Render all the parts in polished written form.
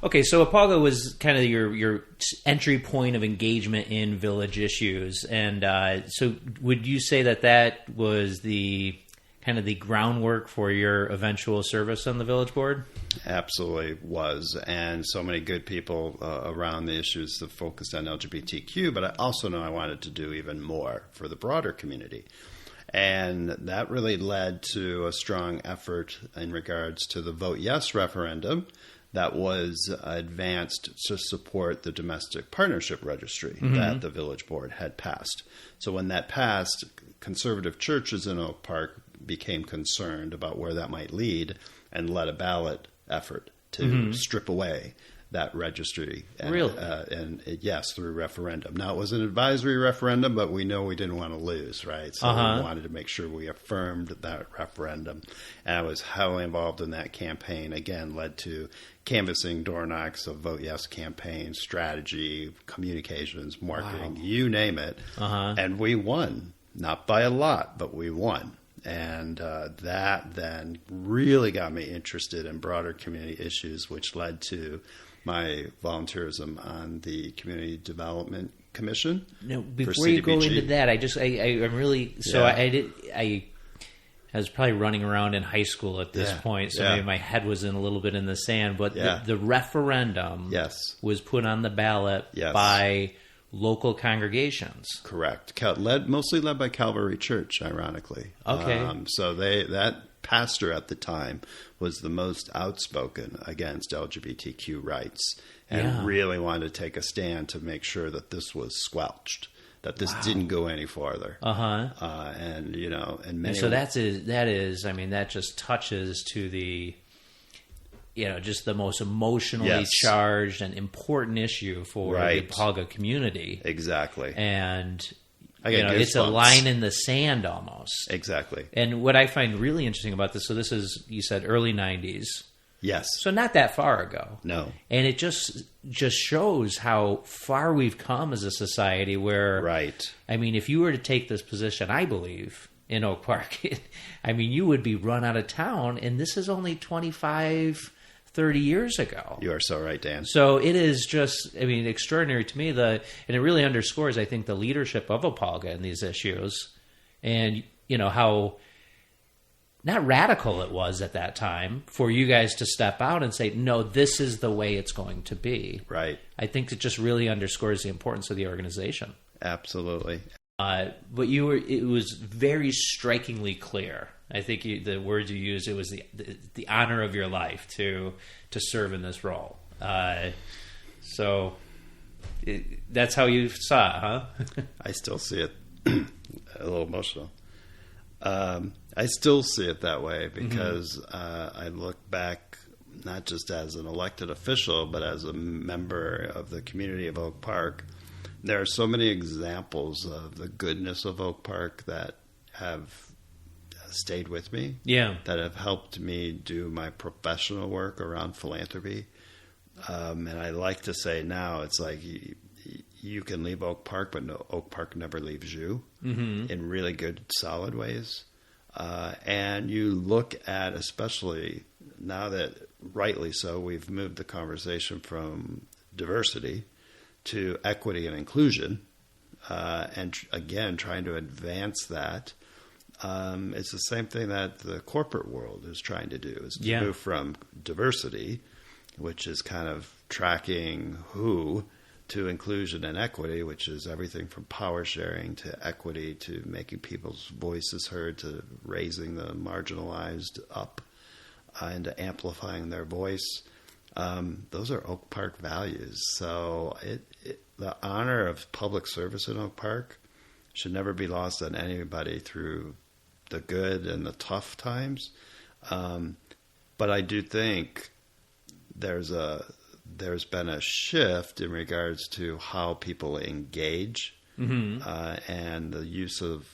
Okay, so Apauga was kind of your entry point of engagement in village issues, and so would you say that was the kind of the groundwork for your eventual service on the village board? Absolutely was, and so many good people around the issues that focused on LGBTQ, but I also know I wanted to do even more for the broader community. And that really led to a strong effort in regards to the Vote Yes referendum that was advanced to support the domestic partnership registry that the village board had passed. So when that passed, conservative churches in Oak Park became concerned about where that might lead and led a ballot effort to strip away that registry. And, really? Yes, through referendum. Now, it was an advisory referendum, but we know we didn't want to lose, right? So we wanted to make sure we affirmed that referendum. And I was heavily involved in that campaign. Again, led to canvassing, door knocks, a Vote Yes campaign, strategy, communications, marketing, you name it. And we won. Not by a lot, but we won. And that then really got me interested in broader community issues, which led to my volunteerism on the Community Development Commission. Now, before you go into that, I'm really so I was probably running around in high school at this point, so maybe my head was in a little bit in the sand. But the referendum was put on the ballot by local congregations. Correct. Mostly led by Calvary Church, ironically. Okay. So that pastor at the time was the most outspoken against LGBTQ rights and really wanted to take a stand to make sure that this was squelched, that this didn't go any farther. And, you know, and many... And so that just touches to the... just the most emotionally charged and important issue for the Apauga community. Exactly. And, it's a line in the sand almost. Exactly. And what I find really interesting about this, so this is, you said, early 90s. Yes. So not that far ago. No. And it just shows how far we've come as a society where... Right. I mean, if you were to take this position, I believe... in Oak Park, you would be run out of town, and this is only 25, 30 years ago. You are so right, Dan. So it is just, extraordinary to me, and it really underscores, I think, the leadership of Apauga in these issues, and, how not radical it was at that time for you guys to step out and say, no, this is the way it's going to be. Right. I think it just really underscores the importance of the organization. Absolutely. But it was very strikingly clear. I think the words you used, it was the honor of your life to serve in this role. That's how you saw it, huh? I still see it a little emotional. I still see it that way because I look back not just as an elected official, but as a member of the community of Oak Park. There are so many examples of the goodness of Oak Park that have stayed with me, that have helped me do my professional work around philanthropy. And I like to say now, it's like you can leave Oak Park, but no, Oak Park never leaves you in really good, solid ways. And you look at, especially now that, rightly so, we've moved the conversation from diversity to equity and inclusion, and again, trying to advance that. It's the same thing that the corporate world is trying to do, is to move from diversity, which is kind of tracking who, to inclusion and equity, which is everything from power sharing to equity to making people's voices heard to raising the marginalized up and to amplifying their voice. Those are Oak Park values. So the honor of public service in Oak Park should never be lost on anybody through the good and the tough times. But I do think there's been a shift in regards to how people engage and the use of,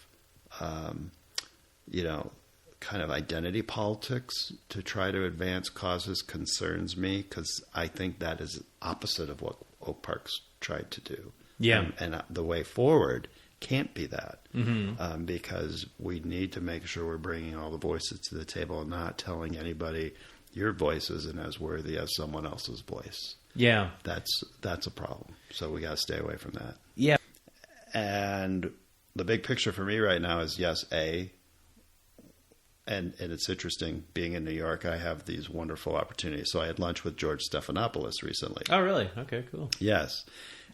kind of identity politics to try to advance causes concerns me, because I think that is opposite of what Oak Park's tried to do. Yeah. And the way forward can't be that, because we need to make sure we're bringing all the voices to the table and not telling anybody your voice isn't as worthy as someone else's voice. Yeah. That's a problem. So we got to stay away from that. Yeah. And the big picture for me right now is, yes, and it's interesting being in New York, I have these wonderful opportunities. So I had lunch with George Stephanopoulos recently. Oh, really? Okay, cool. Yes.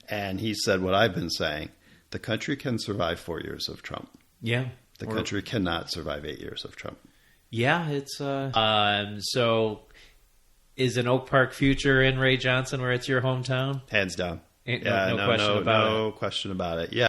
And he said what I've been saying, the country can survive 4 years of Trump. Yeah. The country cannot survive 8 years of Trump. Yeah, it's so is an Oak Park future in Ray Johnson where it's your hometown? Hands down. No question about it. No question about it. Yeah.